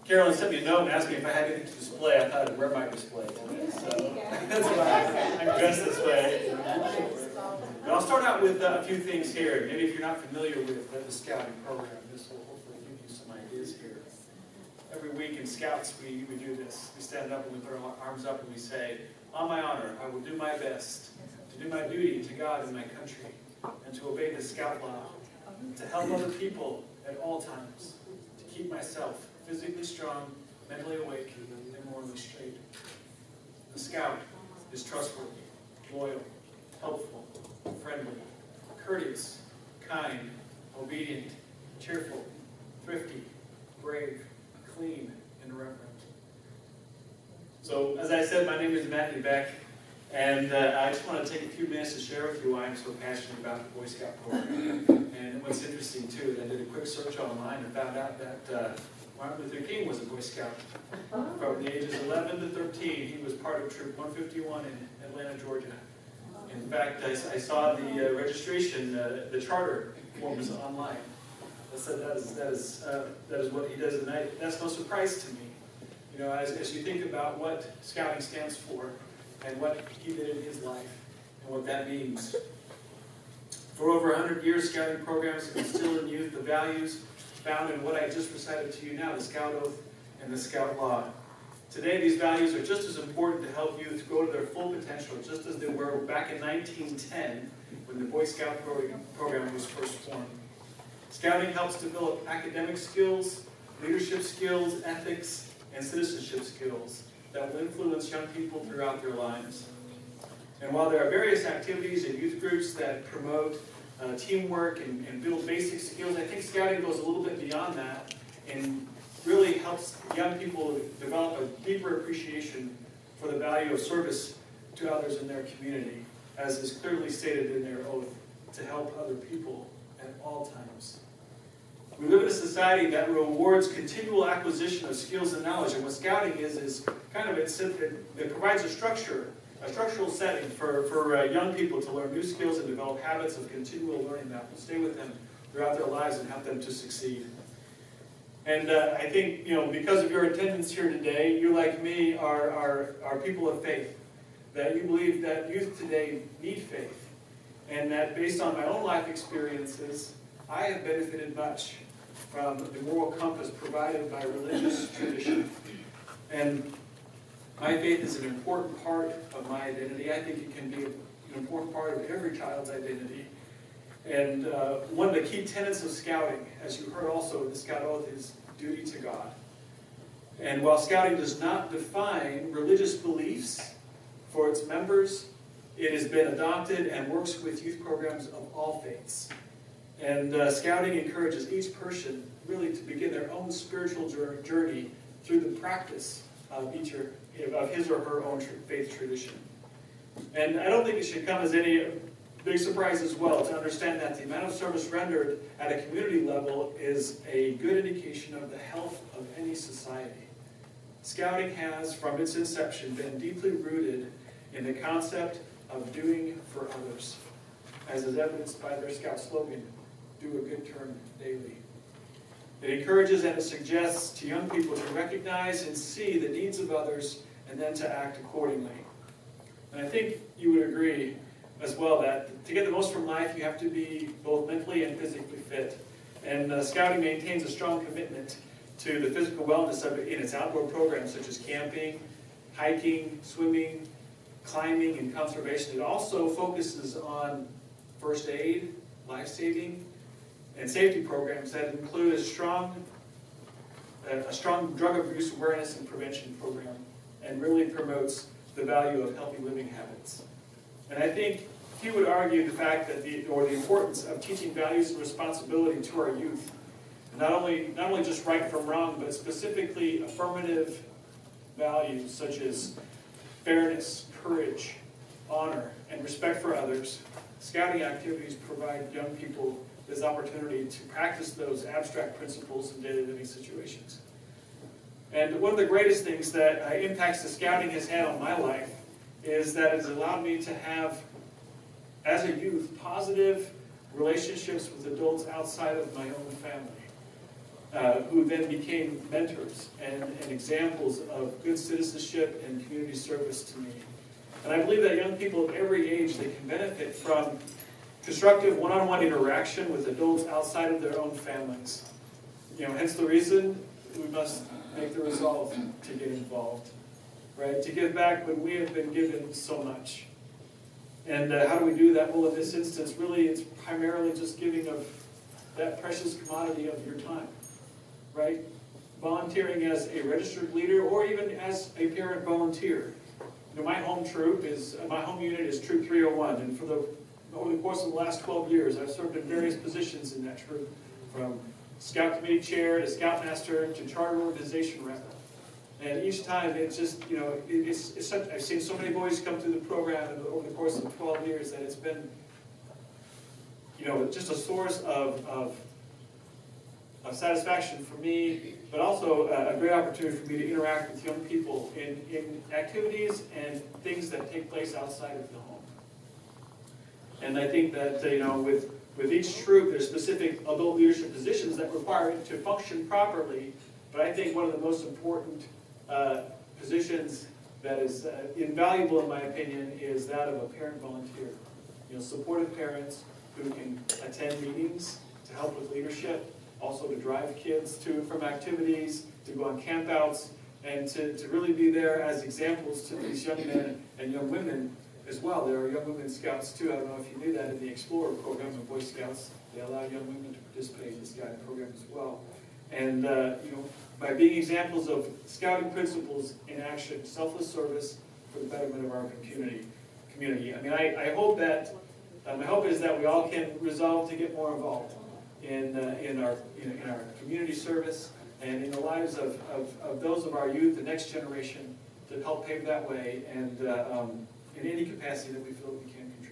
Carolyn sent me a note and asked me if I had anything to display. I thought I'd wear my display today, so that's why I'm dressed this way. But I'll start out with a few things here. Maybe if you're not familiar with the scouting program, this will hopefully give you some ideas here. Every week in Scouts, we do this. We stand up and we throw our arms up and we say, "On my honor, I will do my best to do my duty to God and my country, and to obey the Scout law, to help other people at all times, to keep myself physically strong, mentally awake, and morally straight." The Scout is trustworthy, loyal, helpful, friendly, courteous, kind, obedient, cheerful, thrifty, brave, clean, and reverent. So, as I said, my name is Mattney Beck, and I just want to take a few minutes to share with you why I'm so passionate about the Boy Scout program. And what's interesting, too, is I did a quick search online and found out that Martin Luther King was a Boy Scout. From the ages 11 to 13, he was part of Troop 151 in Atlanta, Georgia. In fact, I saw the registration, the charter form was online. I said that is what he does, and that's no surprise to me. You know, as you think about what Scouting stands for and what he did in his life and what that means. For over 100 years, Scouting programs have instilled in youth the values found in what I just recited to you now, the Scout Oath and the Scout Law. Today, these values are just as important to help youth grow to their full potential, just as they were back in 1910 when the Boy Scout program was first formed. Scouting helps develop academic skills, leadership skills, ethics, and citizenship skills that will influence young people throughout their lives. And while there are various activities and youth groups that promote teamwork and build basic skills, I think Scouting goes a little bit beyond that and really helps young people develop a deeper appreciation for the value of service to others in their community, as is clearly stated in their oath, to help other people at all times. We live in a society that rewards continual acquisition of skills and knowledge, and what Scouting is kind of, it provides a structural setting for young people to learn new skills and develop habits of continual learning that will stay with them throughout their lives and help them to succeed. And I think, you know, because of your attendance here today, you like me are people of faith, that you believe that youth today need faith, and that based on my own life experiences, I have benefited much from the moral compass provided by religious tradition. And my faith is an important part of my identity. I think it can be an important part of every child's identity. And one of the key tenets of Scouting, as you heard also in the Scout Oath, is duty to God. And while Scouting does not define religious beliefs for its members, it has been adopted and works with youth programs of all faiths. And Scouting encourages each person really to begin their own spiritual journey through the practice of his or her own faith tradition. And I don't think it should come as any big surprise as well to understand that the amount of service rendered at a community level is a good indication of the health of any society. Scouting has, from its inception, been deeply rooted in the concept of doing for others, as is evidenced by their Scout slogan, "Do a good turn daily." It encourages and it suggests to young people to recognize and see the needs of others and then to act accordingly. And I think you would agree as well that to get the most from life, you have to be both mentally and physically fit. And Scouting maintains a strong commitment to the physical wellness of it in its outdoor programs such as camping, hiking, swimming, climbing, and conservation. It also focuses on first aid, life-saving, and safety programs that include a strong drug abuse awareness and prevention program, and really promotes the value of healthy living habits. And I think few would argue the fact that the importance of teaching values and responsibility to our youth, not only just right from wrong, but specifically affirmative values such as fairness, courage, honor, and respect for others. Scouting activities provide young people this opportunity to practice those abstract principles in daily living situations. And one of the greatest things that impacts the Scouting has had on my life is that it has allowed me to have, as a youth, positive relationships with adults outside of my own family. who then became mentors and examples of good citizenship and community service to me. And I believe that young people of every age, they can benefit from constructive one-on-one interaction with adults outside of their own families. Hence the reason we must make the resolve to get involved, right? To give back when we have been given so much. And how do we do that? Well, in this instance, really, it's primarily just giving of that precious commodity of your time, right? Volunteering as a registered leader or even as a parent volunteer. My home unit is Troop 301, and over the course of the last 12 years, I've served in various positions in that troop, from Scout Committee Chair to Scoutmaster to Charter Organization Rep. And each time, it's just, I've seen so many boys come through the program over the course of 12 years that it's been, just a source of satisfaction for me, but also a great opportunity for me to interact with young people in activities and things that take place outside of the home. And I think that, with each troop, there's specific adult leadership positions that require it to function properly. But I think one of the most important positions that is invaluable, in my opinion, is that of a parent volunteer. Supportive parents who can attend meetings to help with leadership, also to drive kids to and from activities, to go on campouts, and to really be there as examples to these young men and young women as well. There are young women scouts too. I don't know if you knew that in the Explorer program of Boy Scouts. They allow young women to participate in the scouting program as well. And by being examples of scouting principles in action, selfless service for the betterment of our community. I mean, I hope that my hope is that we all can resolve to get more involved in our community service and in the lives of those of our youth, the next generation, to help pave that way, and in any capacity that we feel we can contribute.